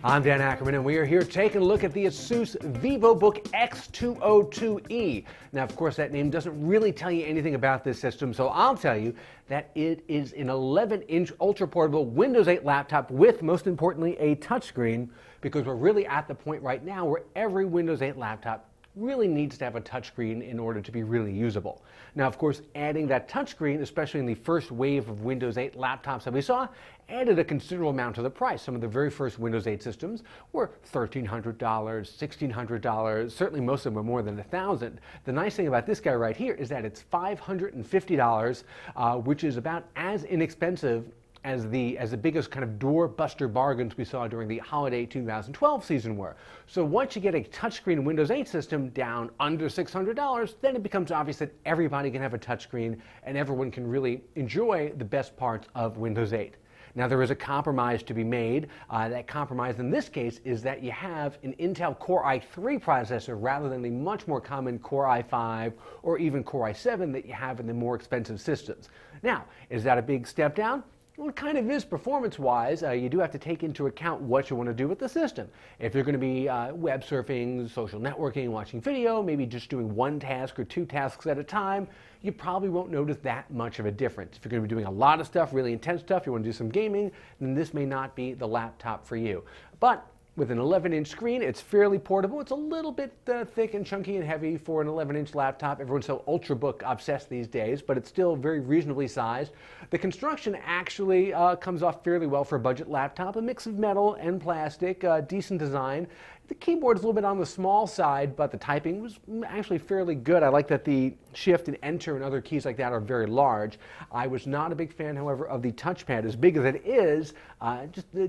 I'm Dan Ackerman, and we are here taking a look at the Asus VivoBook X202E. Now, of course, that name doesn't really tell you anything about this system, so I'll tell you that it is an 11-inch ultra-portable Windows 8 laptop with, most importantly, a touchscreen, because we're really at the point right now where every Windows 8 laptop really needs to have a touchscreen in order to be really usable. Now, of course, adding that touchscreen, especially in the first wave of Windows 8 laptops that we saw, added a considerable amount to the price. Some of the very first Windows 8 systems were $1,300, $1,600, certainly most of them were more than $1,000. The nice thing about this guy right here is that it's $550, which is about as inexpensive as the biggest kind of doorbuster bargains we saw during the holiday 2012 season were. So once you get a touchscreen Windows 8 system down under $600, then it becomes obvious that everybody can have a touchscreen and everyone can really enjoy the best parts of Windows 8. Now, there is a compromise to be made. That compromise in this case is that you have an Intel Core i3 processor rather than the much more common Core i5 or even Core i7 that you have in the more expensive systems. Now, is that a big step down? Well, it kind of is performance-wise. You do have to take into account what you want to do with the system. If you're going to be web surfing, social networking, watching video, maybe just doing one task or two tasks at a time, you probably won't notice that much of a difference. If you're going to be doing a lot of stuff, really intense stuff, you want to do some gaming, then this may not be the laptop for you. But with an 11-inch screen, it's fairly portable. It's a little bit thick and chunky and heavy for an 11-inch laptop. Everyone's so ultrabook obsessed these days, but it's still very reasonably sized. The construction actually comes off fairly well for a budget laptop. A mix of metal and plastic, decent design. The keyboard is a little bit on the small side, but the typing was actually fairly good. I like that the Shift and Enter and other keys like that are very large. I was not a big fan, however, of the touchpad. As big as it is,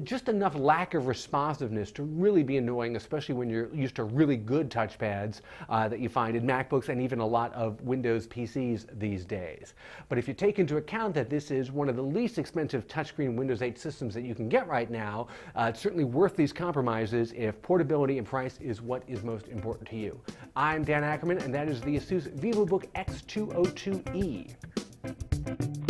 just enough lack of responsiveness to really be annoying, especially when you're used to really good touchpads that you find in MacBooks and even a lot of Windows PCs these days. But if you take into account that this is one of the least expensive touchscreen Windows 8 systems that you can get right now, it's certainly worth these compromises if portability and price is what is most important to you. I'm Dan Ackerman, and that is the Asus VivoBook X202E.